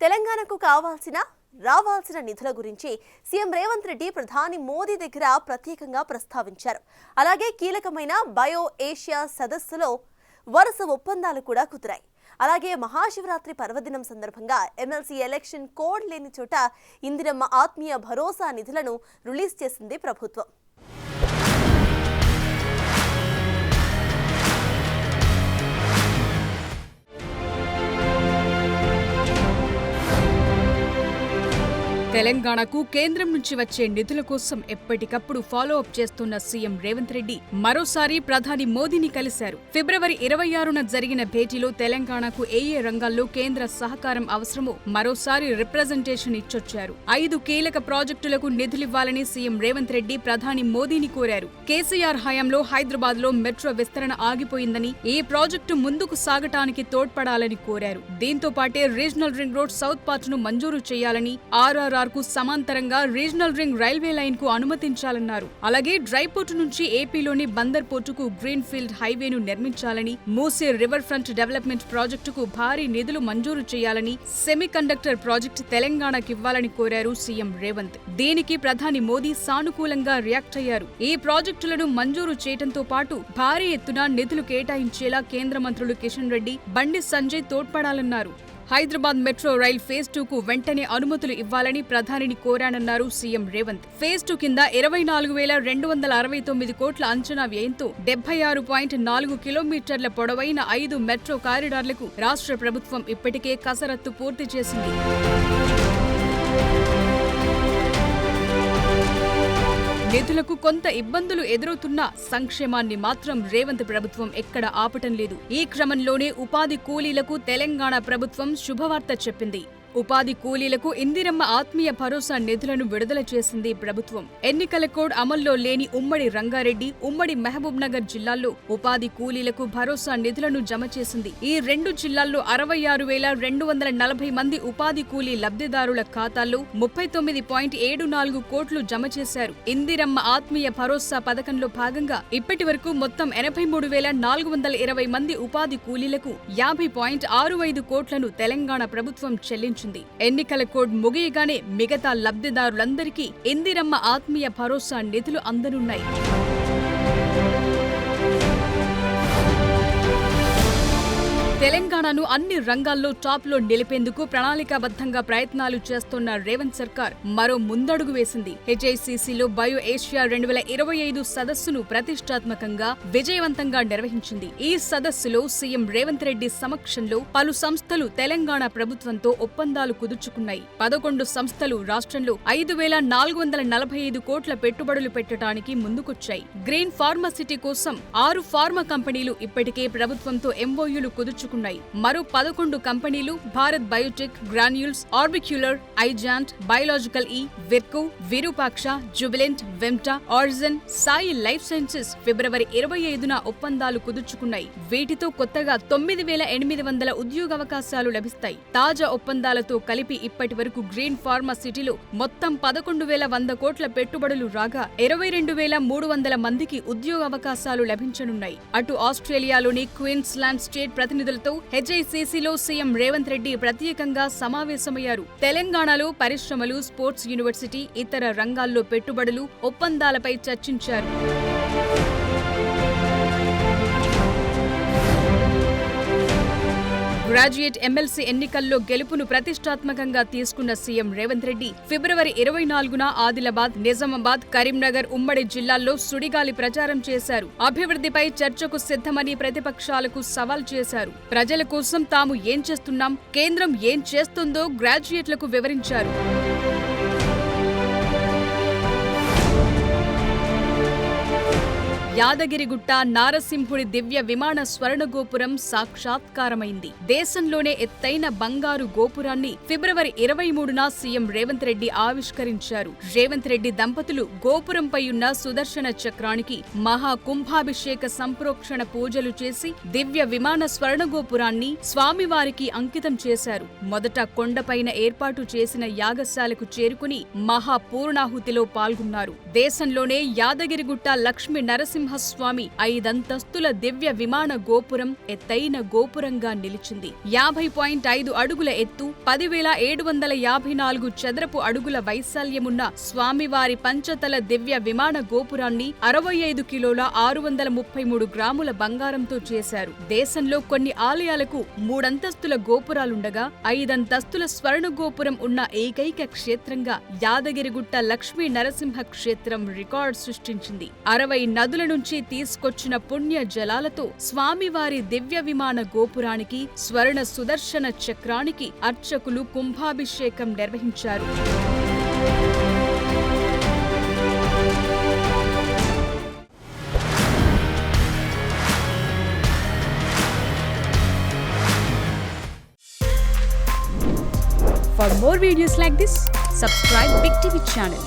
తెలంగాణకు రావాల్సిన నిధుల గురించి సీఎం రేవంత్ రెడ్డి ప్రధాని మోదీ దగ్గర ప్రత్యేకంగా ప్రస్తావించారు. అలాగే కీలకమైన బయో ఏషియా సదస్సులో వరుస ఒప్పందాలు కూడా కుదిరాయి. అలాగే మహాశివరాత్రి పర్వదినం సందర్భంగా ఎమ్మెల్సీ ఎలక్షన్ కోడ్ లేని చోట ఇందిరమ్మ ఆత్మీయ భరోసా నిధులను రిలీజ్ చేసింది ప్రభుత్వం. తెలంగాణకు కేంద్రం నుంచి వచ్చే నిధుల కోసం ఎప్పటికప్పుడు ఫాలో అప్ చేస్తున్న సీఎం రేవంత్ రెడ్డి మరోసారి ప్రధాని మోదీని కలిశారు. ఫిబ్రవరి 26న జరిగిన భేటీలో తెలంగాణకు ఏ రంగాల్లో కేంద్ర సహకారం అవసరమో మరోసారి రిప్రజెంటేషన్ ఇచ్చొచ్చారు. 5 కీలక ప్రాజెక్టులకు నిధులివ్వాలని సీఎం రేవంత్ రెడ్డి ప్రధాని మోదీని కోరారు. కేసీఆర్ హయాంలో హైదరాబాద్ లో మెట్రో విస్తరణ ఆగిపోయిందని, ఈ ప్రాజెక్టు ముందుకు సాగటానికి తోడ్పడాలని కోరారు. దీంతో పాటే regional ring road south part ను మంజూరు చేయాలని, ఆర్ఆర్ఆర్ కు సమాంతరంగా రీజనల్ రింగ్ రైల్వే లైన్ కు అనుమతించాలన్నారు. అలాగే డ్రైపోర్టు నుంచి ఏపీలోని బందర్ పోర్టుకు గ్రీన్ ఫీల్డ్ హైవేను నిర్మించాలని, మూసీ రివర్ ఫ్రంట్ డెవలప్మెంట్ ప్రాజెక్టుకు భారీ నిధులు మంజూరు చేయాలని, సెమీ కండక్టర్ ప్రాజెక్టు తెలంగాణకివ్వాలని కోరారు సీఎం రేవంత్. దీనికి ప్రధాని మోదీ సానుకూలంగా రియాక్ట్ అయ్యారు. ఈ ప్రాజెక్టులను మంజూరు చేయడంతో పాటు భారీ ఎత్తున నిధులు కేటాయించేలా కేంద్ర మంత్రులు కిషన్ రెడ్డి, బండి సంజయ్ తోడ్పడాలన్నారు. హైదరాబాద్ మెట్రో రైల్ ఫేజ్ 2కు వెంటనే అనుమతులు ఇవ్వాలని ప్రధానిని కోరానన్నారు సీఎం రేవంత్. ఫేజ్ 2 కింద 24,269 కోట్ల అంచనా వ్యయంతో 76.4 కిలోమీటర్ల పొడవైన 5 మెట్రో కారిడార్లకు రాష్ట్ర ప్రభుత్వం ఇప్పటికే కసరత్తు పూర్తి చేసింది. నిధులకు కొంత ఇబ్బందులు ఎదురవుతున్నా సంక్షేమాన్ని మాత్రం రేవంత్ ప్రభుత్వం ఎక్కడ ఆపటం లేదు. ఈ క్రమంలోనే ఉపాధి కూలీలకు తెలంగాణ ప్రభుత్వం శుభవార్త చెప్పింది. ఉపాధి కూలీలకు ఇందిరమ్మ ఆత్మీయ భరోసా నిధులను విడుదల చేసింది ప్రభుత్వం. ఎన్నికల కోడ్ అమల్లో లేని ఉమ్మడి రంగారెడ్డి, ఉమ్మడి మహబూబ్ నగర్ జిల్లాల్లో ఉపాధి కూలీలకు భరోసా నిధులను జమ చేసింది. ఈ 2 జిల్లాల్లో 66,240 మంది ఉపాధి కూలీ లబ్ధిదారుల ఖాతాల్లో 39.74 కోట్లు జమ చేశారు. ఇందిరమ్మ ఆత్మీయ భరోసా పథకంలో భాగంగా ఇప్పటి వరకు మొత్తం 83,420 మంది ఉపాధి కూలీలకు 50.65 కోట్లను తెలంగాణ ప్రభుత్వం చెల్లించింది. ఎన్నికల కోడ్ ముగియగానే మిగతా లబ్ధిదారులందరికీ ఇందిరమ్మ ఆత్మీయ భరోసా నిధులు అందనున్నాయి. తెలంగాణను అన్ని రంగాల్లో టాప్లో నిలిపేందుకు ప్రణాళికాబద్ధంగా ప్రయత్నాలు చేస్తున్న రేవంత్ సర్కార్ మరో ముందడుగు వేసింది. హెచ్ఐసిసిలో బయో ఏషియా 2025 సదస్సును ప్రతిష్టాత్మకంగా విజయవంతంగా నిర్వహించింది. ఈ సదస్సులో సీఎం రేవంత్ రెడ్డి సమక్షంలో పలు సంస్థలు తెలంగాణ ప్రభుత్వంతో ఒప్పందాలు కుదుర్చుకున్నాయి. 11 సంస్థలు రాష్ట్రంలో 5,445 కోట్ల పెట్టుబడులు పెట్టడానికి ముందుకొచ్చాయి. గ్రీన్ ఫార్మసిటీ కోసం 6 ఫార్మా కంపెనీలు ఇప్పటికే ప్రభుత్వంతో ఎంఓయూలు కుదుర్చుకున్నాయి. మరో 11 కంపెనీలు భారత్ బయోటెక్, గ్రాన్యూల్స్, ఆర్బిక్యులర్, ఐజాంట్, బయోలాజికల్ ఈ, విర్కో, విరూపాక్ష, జుబిలెంట్, వెమ్టా, ఆర్జన్, సాయి లైఫ్ సైన్సెస్ ఫిబ్రవరి 25న ఒప్పందాలు కుదుర్చుకున్నాయి. వీటితో కొత్తగా 9,800 ఉద్యోగావకాశాలు లభిస్తాయి. తాజా ఒప్పందాలతో కలిపి ఇప్పటి వరకు గ్రీన్ ఫార్మా సిటీలో మొత్తం 11,100 కోట్ల పెట్టుబడులు రాగా 22,300 మందికి ఉద్యోగావకాశాలు లభించనున్నాయి. అటు ఆస్ట్రేలియాలోని క్వీన్స్ ల్యాండ్ స్టేట్ ప్రతినిధులతో హెచ్ఐసిసిలో సీఎం రేవంత్ రెడ్డి ప్రత్యేకంగా సమావేశమయ్యారు. తెలంగాణలో పరిశ్రమలు, స్పోర్ట్స్ యూనివర్సిటీ, ఇతర రంగాల్లో పెట్టుబడులు, ఒప్పందాలపై చర్చించారు. గ్రాడ్యుయేట్ ఎమ్మెల్సీ ఎన్నికల్లో గెలుపును ప్రతిష్టాత్మకంగా తీసుకున్న సీఎం రేవంత్ రెడ్డి ఫిబ్రవరి 24న ఆదిలాబాద్, నిజామాబాద్, కరీంనగర్ ఉమ్మడి జిల్లాల్లో సుడిగాలి ప్రచారం చేశారు. అభివృద్ధిపై చర్చకు సిద్ధమని ప్రతిపక్షాలకు సవాల్ చేశారు. ప్రజల కోసం తాము ఏం చేస్తున్నాం, కేంద్రం ఏం చేస్తుందో గ్రాడ్యుయేట్లకు వివరించారు. యాదగిరిగుట్ట నారసింహుడి దివ్య విమాన స్వర్ణగోపురం సాక్షాత్కారమైంది. దేశంలోనే ఎత్తైన బంగారు గోపురాన్ని ఫిబ్రవరి 23న సీఎం రేవంత్ రెడ్డి ఆవిష్కరించారు. రేవంత్ రెడ్డి దంపతులు గోపురంపై ఉన్న సుదర్శన చక్రానికి మహాకుంభాభిషేక సంప్రోక్షణ పూజలు చేసి దివ్య విమాన స్వర్ణగోపురాన్ని స్వామివారికి అంకితం చేశారు. మొదట కొండపైన ఏర్పాటు చేసిన యాగశాలకు చేరుకుని మహాపూర్ణాహుతిలో పాల్గొన్నారు. దేశంలోనే యాదగిరిగుట్ట లక్ష్మీ నరసింహ నరసింహస్వామి 5 అంతస్తుల దివ్య విమాన గోపురం ఎత్తైన గోపురంగా నిలిచింది. 50.5 అడుగుల ఎత్తు, 10,754 చదరపు అడుగుల వైశాల్యమున్న స్వామివారి పంచతల దివ్య విమాన గోపురాన్ని 65 కిలోల 633 గ్రాముల బంగారంతో చేశారు. దేశంలో కొన్ని ఆలయాలకు 3 అంతస్తుల గోపురాలుండగా 5 అంతస్తుల స్వర్ణ గోపురం ఉన్న ఏకైక క్షేత్రంగా యాదగిరిగుట్ట లక్ష్మీ నరసింహ క్షేత్రం రికార్డు సృష్టించింది. 60 నదుల నుంచి తీసుకొచ్చిన పుణ్య జలాలతో స్వామివారి దివ్య విమాన గోపురానికి, స్వర్ణ సుదర్శన చక్రానికి అర్చకులు కుంభాభిషేకం నిర్వహించారు. For more videos like this, subscribe Big TV channel.